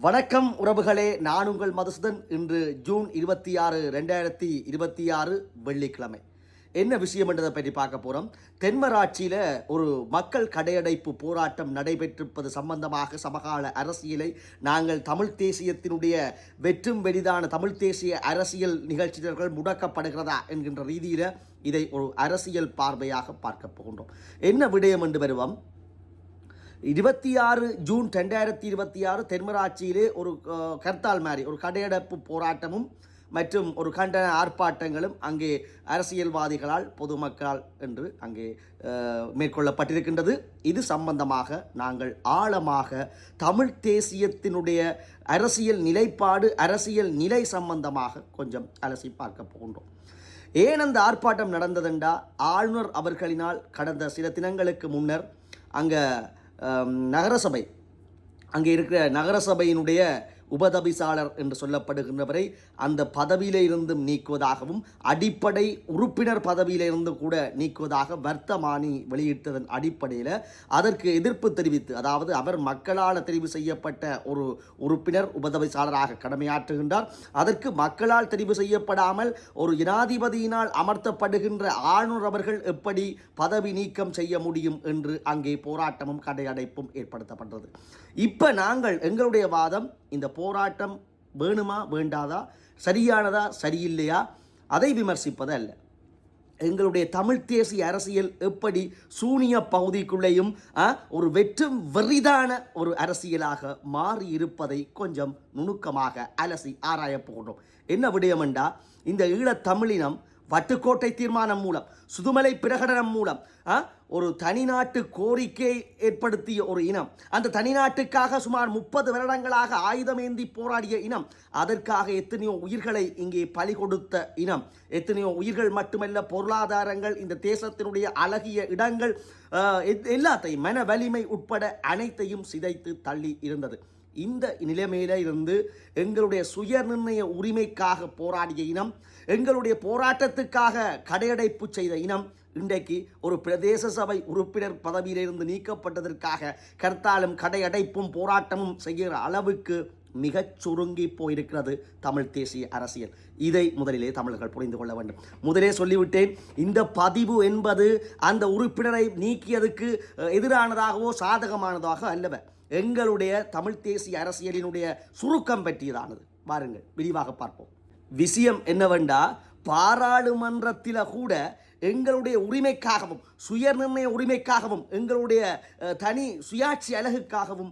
வணக்கம் உறவுகளே, நான் உங்கள் மதுசூதன். இன்று ஜூன் 26, 2026 வெள்ளிக்கிழமை. என்ன விஷயம் என்றதை பற்றி பார்க்க போகிறோம். தென்மராட்சியில் ஒரு மக்கள் கடையடைப்பு போராட்டம் நடைபெற்றிருப்பது சம்பந்தமாக சமகால அரசியலை நாங்கள் தமிழ் தேசியத்தினுடைய வெற்றும் வெடிதான தமிழ் தேசிய அரசியல் நிகழ்ச்சிகள் முடக்கப்படுகிறதா என்கின்ற ரீதியில் இதை ஒரு அரசியல் பார்வையாக பார்க்க போகின்றோம். என்ன விடயம் என்று வருவோம். 26 ஜூன் 2026 தென்மராட்சியிலே ஒரு கர்த்தால் மாதிரி ஒரு கடையடைப்பு போராட்டமும் மற்றும் ஒரு கண்டன ஆர்ப்பாட்டங்களும் அங்கே அரசியல்வாதிகளால் பொதுமக்களால் என்று அங்கே மேற்கொள்ளப்பட்டிருக்கின்றது. இது சம்பந்தமாக நாங்கள் ஆழமாக தமிழ் தேசியத்தினுடைய அரசியல் நிலைப்பாடு, அரசியல் நிலை சம்பந்தமாக கொஞ்சம் அலசி பார்க்க போகின்றோம். ஏன் அந்த ஆர்ப்பாட்டம் நடந்ததென்றா, ஆளுநர் அவர்களினால் கடந்த சில தினங்களுக்கு முன்னர் அங்கே நகரசபை, அங்கே இருக்கிற நகரசபையினுடைய உபதபிசாளர் என்று சொல்லப்படுகின்றவரை அந்த பதவியில இருந்தும் நீக்குவதாகவும் அடிப்படை உறுப்பினர் பதவியிலிருந்து கூட நீக்குவதாக வர்த்தமானி வெளியிட்டதன் அடிப்படையில் அதற்கு எதிர்ப்பு தெரிவித்து, அதாவது அவர் மக்களால் தெரிவு செய்யப்பட்ட ஒரு உறுப்பினர் உபதபிசாளராக கடமையாற்றுகின்றார், அதற்கு மக்களால் தெரிவு செய்யப்படாமல் ஒரு ஜனாதிபதியினால் அமர்த்தப்படுகின்ற ஆளுநர் அவர்கள் எப்படி பதவி நீக்கம் செய்ய முடியும் என்று அங்கே போராட்டமும் கடையடைப்பும் ஏற்படுத்தப்பட்டது. இப்போ நாங்கள் எங்களுடைய வாதம், இந்த போராட்டம் வேணுமா வேண்டாதா, சரியானதா சரியில்லையா, அதை விமர்சிப்பது அல்ல. எங்களுடைய தமிழ் தேசிய அரசியல் எப்படி சூனிய பகுதிக்குள்ளேயும் ஒரு வெற்றும் வெறிதான ஒரு அரசியலாக மாறி இருப்பதை கொஞ்சம் நுணுக்கமாக அலசி ஆராயப் போகிறோம். என்ன விடயம் என்றா, இந்த ஈழத்தமிழினம் வட்டுக்கோட்டை தீர்மானம் மூலம், சுதுமலை பிரகடனம் மூலம் ஒரு தனிநாட்டு கோரிக்கை ஏற்படுத்திய ஒரு இனம், அந்த தனிநாட்டுக்காக சுமார் 30 வருடங்களாக ஆயுதமேந்தி போராடிய இனம், அதற்காக எத்தனையோ உயிர்களை இங்கே பலி கொடுத்த இனம், எத்தனையோ உயிர்கள் மட்டுமல்ல, பொருளாதாரங்கள், இந்த தேசத்தினுடைய அழகிய இடங்கள் எல்லாத்தையும், மன வலிமை உட்பட அனைத்தையும் சிதைத்து தள்ளி இருந்தது. இந்த நிலைமையில இருந்து எங்களுடைய சுய நிர்ணய உரிமைக்காக போராடிய இனம், எங்களுடைய போராட்டத்துக்காக கடையடைப்பு செய்த இனம், இன்றைக்கு ஒரு பிரதேச சபை உறுப்பினர் பதவியிலிருந்து நீக்கப்பட்டதற்காக கர்த்தாலும் கடையடைப்பும் போராட்டமும் செய்கிற அளவுக்கு மிகச் சுருங்கி போயிருக்கிறது தமிழ் தேசிய அரசியல். இதை முதலிலே தமிழர்கள் புரிந்து கொள்ள வேண்டும். முதலே சொல்லிவிட்டேன், இந்த பதிவு என்பது அந்த உறுப்பினரை நீக்கியதுக்கு எதிரானதாகவோ சாதகமானதாக அல்லவ, எங்களுடைய தமிழ் தேசிய அரசியலினுடைய சுருக்கம் பற்றியதானது. வாருங்கள் விரிவாக பார்ப்போம். விஷயம் என்னவென்றா, பாராளுமன்றத்தில் கூட எங்களுடைய உரிமைக்காகவும், சுய நிர்ணய உரிமைக்காகவும், எங்களுடைய தனி சுயாட்சி அழகுக்காகவும்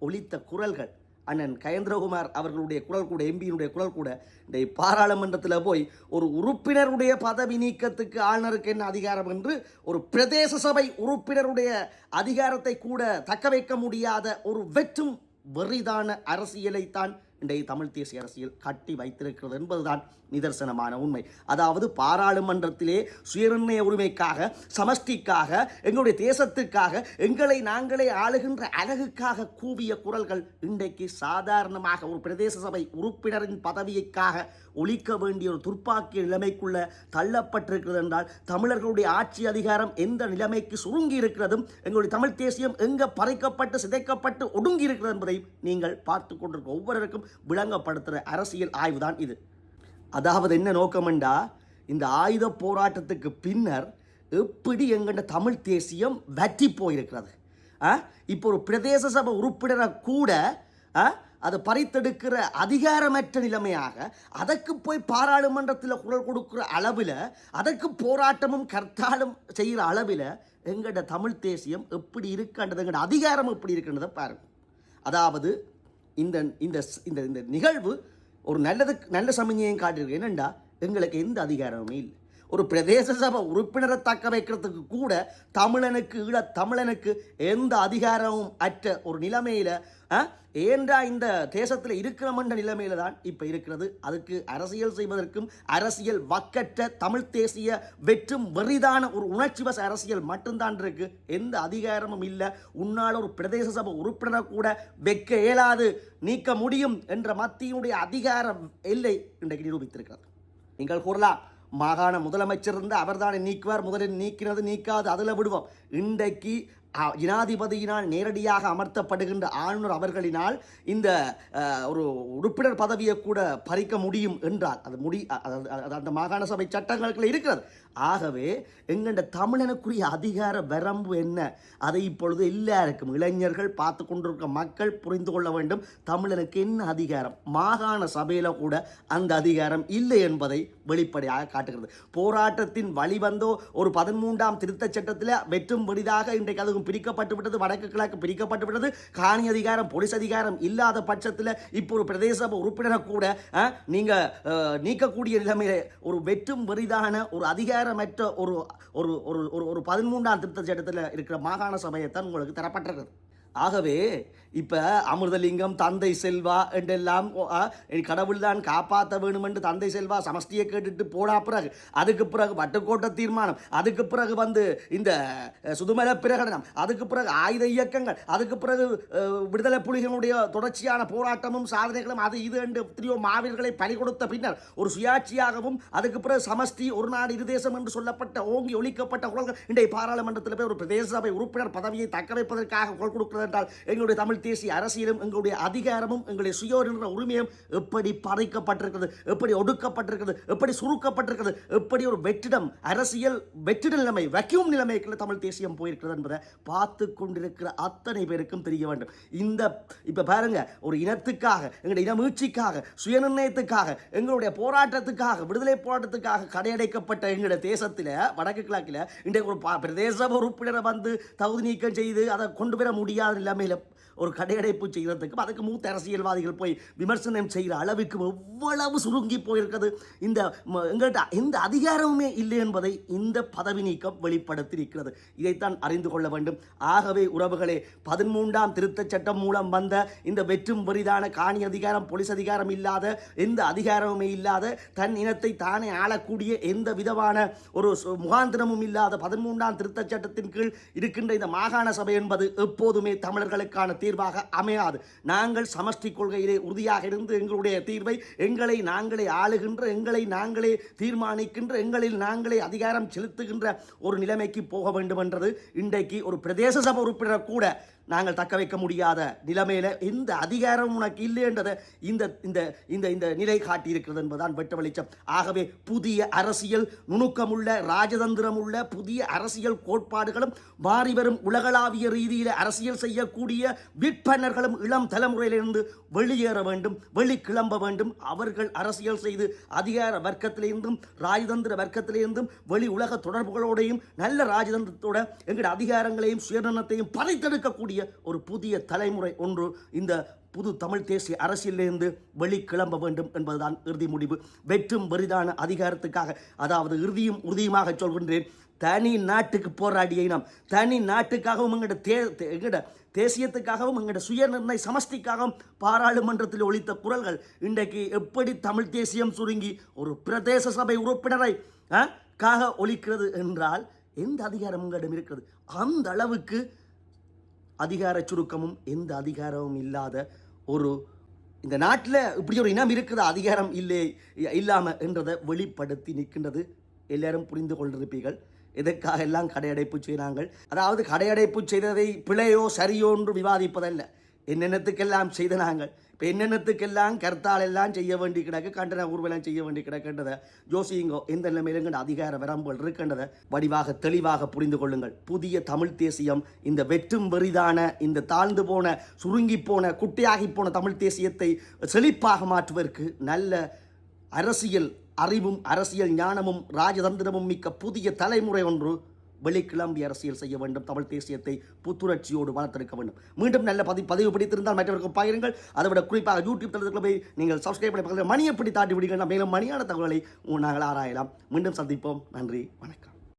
ஒலித்த குரல்கள், அண்ணன் கயேந்திரகுமார் அவர்களுடைய குரல் கூட, எம்பியினுடைய குரல் கூட, இந்த பாராளுமன்றத்தில் போய் ஒரு உறுப்பினருடைய பதவி நீக்கத்துக்கு ஆளுநருக்கு என்ன அதிகாரம் என்று ஒரு பிரதேச சபை உறுப்பினருடைய அதிகாரத்தை கூட தக்க வைக்க முடியாத ஒரு வெற்றும் வெறிதான அரசியலைத்தான் இன்றைய தமிழ் தேசிய அரசியல் கட்டி வைத்திருக்கிறது என்பதுதான் நிதர்சனமான உண்மை. அதாவது பாராளுமன்றத்திலே சுயநிர்ணய உரிமைக்காக, சமஷ்டிக்காக, எங்களுடைய தேசத்துக்காக, எங்களை நாங்களே ஆளுகின்ற அழகுக்காக கூவிய குரல்கள் இன்றைக்கு சாதாரணமாக ஒரு பிரதேச சபை உறுப்பினரின் பதவியைக்காக ஒழிக்க வேண்டிய ஒரு துர்ப்பாக்கிய நிலைமைக்குள்ள தள்ளப்பட்டிருக்கிறது என்றால், தமிழர்களுடைய ஆட்சி அதிகாரம் எந்த நிலைமைக்கு சுருங்கி இருக்கிறதும், எங்களுடைய தமிழ் தேசியம் எங்க பறிக்கப்பட்டு சிதைக்கப்பட்டு ஒடுங்கி இருக்கிறது என்பதை நீங்கள் பார்த்து கொண்டிருக்க ஒவ்வொருவருக்கும் விளங்கப்படுத்துகிற அரசியல் ஆய்வு தான் இது. அதாவது என்ன நோக்கமெண்டா, இந்த ஆயுத போராட்டத்துக்கு பின்னர் எப்படி எங்கள்ட தமிழ் தேசியம் வற்றி போயிருக்கிறது. இப்போ ஒரு பிரதேச சபை உறுப்பினரை கூட அதை பறித்தெடுக்கிற அதிகாரமற்ற நிலைமையாக, அதற்கு போய் பாராளுமன்றத்தில் குரல் கொடுக்கிற அளவில், அதற்கு போராட்டமும் கர்த்தாலும் செய்கிற அளவில் எங்கள்ட தமிழ் தேசியம் எப்படி இருக்கின்றது, எங்களோட அதிகாரம் எப்படி இருக்கின்றதை பாருங்கள். அதாவது இந்த இந்த இந்த நிகழ்வு ஒரு நல்ல சமநிலையும் காட்டியிருக்கு. என்னென்னா, எங்களுக்கு எந்த அதிகாரமுமே இல்லை. ஒரு பிரதேச சபை உறுப்பினரை தக்க வைக்கிறதுக்கு கூட தமிழனுக்கு எந்த அதிகாரமும் அற்ற ஒரு நிலைமையில், ஏண்டா இந்த தேசத்தில் இருக்கிறமன்ற நிலைமையில தான் இப்போ இருக்கிறது. அதுக்கு அரசியல் செய்வதற்கும் அரசியல் வக்கற்ற தமிழ் தேசிய வெற்றும் வெறிதான ஒரு உணர்ச்சி வச அரசியல் மட்டும்தான் இருக்கு. எந்த அதிகாரமும் இல்லை. உன்னால் ஒரு பிரதேச சபை உறுப்பினரை கூட வைக்க இயலாது, நீக்க முடியும் என்ற மத்தியினுடைய அதிகார எல்லை இன்றைக்கு நிரூபித்திருக்கிறது. நீங்கள் கூறலாம், மாகாண முதலமைச்சர் இருந்தால் அவர் தானே நீக்குவார், முதலில் நீக்கிறது நீக்காது அதில் விடுவோம். இன்றைக்கு ஜனாதிபதியினால் நேரடியாக அமர்த்தப்படுகின்ற ஆளுநர் அவர்களினால் இந்த ஒரு உறுப்பினர் பதவியை கூட பறிக்க முடியும் என்றால் அது அந்த மாகாண சபை சட்டங்களுக்குள்ள இருக்கிறது. ஆகவே எங்கண்ட தமிழனுக்குரிய அதிகார வரம்பு என்ன, அதை இப்பொழுது எல்லாருக்கும் இளைஞர்கள் பார்த்து கொண்டிருக்க மக்கள் புரிந்து கொள்ள வேண்டும். தமிழனுக்கு என்ன அதிகாரம், மாகாண சபையில் கூட அந்த அதிகாரம் இல்லை என்பதை வெளிப்படையாக காட்டுகிறது. போராட்டத்தின் வழிவந்தோ ஒரு 13ஆம் திருத்தச் சட்டத்தில் வெற்றும் பெரிதாக இன்றைக்கு அதுவும் பிரிக்கப்பட்டு விட்டது, வடக்கு கிழக்கு பிரிக்கப்பட்டு விட்டது. காணி அதிகாரம் போலீஸ் அதிகாரம் இல்லாத பட்சத்தில் இப்போ ஒரு பிரதேச சபை உறுப்பினரை கூட நீங்கள் நீக்கக்கூடிய நிலைமையில ஒரு வெற்றும் பெரிதான ஒரு அதிகாரமற்ற ஒரு ஒரு ஒரு 13ஆம் திருத்தச் சட்டத்தில் இருக்கிற மாகாண சபையைத்தான் உங்களுக்கு தரப்பட்டிருக்கிறது. ஆகவே இப்போ அமிர்தலிங்கம், தந்தை செல்வா என்றெல்லாம் கடவுள் தான் காப்பாற்ற வேணும் என்று தந்தை செல்வா சமஷ்டியை கேட்டுட்டு போனா பிறகு, அதுக்கு பிறகு வட்டுக்கோட்டை தீர்மானம், அதுக்கு பிறகு இந்த சுதுமல பிரகடனம், அதுக்கு பிறகு ஆயுத இயக்கங்கள், அதுக்கு பிறகு விடுதலை புலிகளுடைய தொடர்ச்சியான போராட்டமும் சாதனைகளும் அது இது என்று எத்தனையோ மாவீரர்களை பலி கொடுத்த பின்னர் ஒரு சுயாட்சியாகவும், அதுக்கு பிறகு சமஷ்டி, ஒரு நாடு இரு தேசம் என்று சொல்லப்பட்ட ஓங்கி ஒழிக்கப்பட்ட குரல்கள் இன்றைய பாராளுமன்றத்தில் போய் ஒரு பிரதேச சபை உறுப்பினர் பதவியை தக்க வைப்பதற்காக குரல் கொடுக்கிறது என்றால் எங்களுடைய தமிழ் தேசிய அரசியலும் எங்களுடைய அதிகாரமும் எங்களுடைய சுயோரின்ற உரிமையும் எப்படி பறிக்கப்பட்டிருக்கிறது, எப்படி ஒடுக்கப்பட்டிருக்கிறது, எப்படி சுருக்கப்பட்டிருக்கிறது, எப்படி ஒரு வெற்றிடம் அரசியல் வெற்றிட நிலைமை வேக்யூம் நிலைமைக்கு தமிழ் தேசியம் போயிருக்கிறது என்பதை பார்த்து கொண்டிருக்கிற அத்தனை பேருக்கும் தெரிய வேண்டும். இப்ப பாருங்க, ஒரு இனத்துக்காக, எங்களுடைய இன மீட்சிக்காக, சுயநிர்ணயத்துக்காக, எங்களுடைய போராட்டத்துக்காக, விடுதலை போராட்டத்துக்காக கடையடைக்கப்பட்ட எங்களுடைய தேசத்தில் வடக்கு கிழக்கில் இன்றைக்கு ஒரு பிரதேச உறுப்பினரை தகுதி நீக்கம் செய்து அதை கொண்டு வர முடியாத நிலைமையில் ஒரு கடையடைப்பு செய்கிறதுக்கும் அதுக்கு மூத்த அரசியல்வாதிகள் போய் விமர்சனம் செய்கிற அளவுக்கு எவ்வளவு சுருங்கி போயிருக்கிறது. எங்கள்கிட்ட எந்த அதிகாரமுமே இல்லை என்பதை இந்த பதவி நீக்கம் வெளிப்படுத்தியிருக்கிறது. இதைத்தான் அறிந்து கொள்ள வேண்டும். ஆகவே உறவுகளே, 13ஆம் திருத்தச் சட்டம் மூலம் வந்த இந்த வெற்றும் பெரிதான காணி அதிகாரம், போலீஸ் அதிகாரம் இல்லாத, எந்த அதிகாரமுமே இல்லாத, தன் இனத்தை தானே ஆளக்கூடிய எந்த விதமான ஒரு முகாந்திரமும் இல்லாத 13ஆம் திருத்தச் சட்டத்தின் கீழ் இருக்கின்ற இந்த மாகாண சபை என்பது எப்போதுமே தமிழர்களுக்கான தீர்வாக அமையாது. நாங்கள் சமஷ்டி கொள்கையிலே உறுதியாக இருந்து எங்களுடைய தீர்வை எங்களை நாங்களே ஆளுகின்ற, எங்களை நாங்களே தீர்மானிக்கின்ற, எங்களில் நாங்களே அதிகாரம் செலுத்துகின்ற ஒரு நிலைமைக்கு போக வேண்டும் என்றது இன்றைக்கு ஒரு பிரதேச சபை உறுப்பினர் கூட நாங்கள் தக்க வைக்க முடியாத நிலைமையில எந்த அதிகாரம் உனக்கு இல்லை என்றதை இந்த இந்த இந்த இந்த நிலை காட்டியிருக்கிறது என்பதுதான் வெட்ட வெளிச்சம். ஆகவே புதிய அரசியல் நுணுக்கமுள்ள, ராஜதந்திரம் உள்ள புதிய அரசியல் கோட்பாடுகளும் மாறி வரும் உலகளாவிய ரீதியில் அரசியல் செய்யக்கூடிய விற்பனர்களும் இளம் தலைமுறையிலிருந்து வெளியேற வேண்டும், வெளிக்கிளம்ப வேண்டும். அவர்கள் அரசியல் செய்து அதிகார வர்க்கத்திலிருந்தும் ராஜதந்திர வர்க்கத்திலிருந்தும் வெளி உலக தொடர்புகளோடையும் நல்ல ராஜதந்திரத்தோட எங்களுடைய அதிகாரங்களையும் சுயநலத்தையும் பறித்தெடுக்கக்கூடிய ஒரு புதிய தலைமுறை ஒன்று இந்த புது தமிழ் தேசிய அரசியலிருந்து வெளிக்கிளம்ப வேண்டும் என்பதுதான் இறுதி முடிவு. வெற்றும் பெரிதான அதிகாரத்துக்காக, அதாவது இறுதியும் உறுதியுமாக சொல்கின்றேன், தனி நாட்டுக்கு போராடிய இனம், தனி நாட்டுக்காகவும் எங்களோட தேசியத்துக்காகவும் எங்களுடைய சுயநிர்ணய சமஷ்டிக்காகவும் பாராளுமன்றத்தில் ஒலித்த குரல்கள் இன்றைக்கு எப்படி தமிழ் தேசியம் சுருங்கி ஒரு பிரதேச சபை உறுப்பினரை ஒலிக்கிறது என்றால் எந்த அதிகாரம் உங்களிடம் இருக்கிறது? அந்த அளவுக்கு அதிகார சுருக்கமும் எந்த அதிகாரமும் இல்லாத ஒரு இந்த நாட்டில் இப்படி ஒரு இனம் இருக்குது, அதிகாரம் இல்லாமல் என்றதை வெளிப்படுத்தி நிற்கின்றது. எல்லாரும் புரிந்து கொண்டிருப்பீர்கள் எதற்காக எல்லாம் கடையடைப்பு செய்தாங்கள். அதாவது கடையடைப்பு செய்ததை பிழையோ சரியோ என்று விவாதிப்பதல்ல, என்னென்னத்துக்கெல்லாம் செய்த நாங்கள் இப்போ என்னென்னத்துக்கெல்லாம் கருத்தால் எல்லாம் செய்ய வேண்டி கிடக்கு, கண்டன ஊர்வலம் செய்ய வேண்டி கிடக்கின்றதை யோசியுங்கோ. எந்த நிலைமையிலும் அதிகார வரம்புகள் இருக்கின்றதை வடிவாக தெளிவாக புரிந்து கொள்ளுங்கள். புதிய தமிழ் தேசியம் இந்த வெற்றும் வெறிதான, இந்த தாழ்ந்து போன, சுருங்கி போன, குட்டையாகி போன தமிழ் தேசியத்தை செழிப்பாக மாற்றுவதற்கு நல்ல அரசியல் அறிவும் அரசியல் ஞானமும் ராஜதந்திரமும் மிக்க புதிய தலைமுறை ஒன்று வெளிக்கிளம்பி அரசியல் செய்ய வேண்டும். தமிழ் தேசியத்தை புத்துணர்ச்சியோடு வளர்த்தெடுக்க வேண்டும். மீண்டும் நல்ல பதிவு பிடித்திருந்தால் மற்றவர்களுக்கு பகிருங்கள். அதை விட குறிப்பாக யூடியூப் தளத்தில் போய் நீங்கள் சப்ஸ்கிரைப் பண்ணி மணியை எப்படி தாண்டி விடுங்கள். மேலும் மணியான தகவல்களை நாங்கள் ஆராயலாம். மீண்டும் சந்திப்போம். நன்றி, வணக்கம்.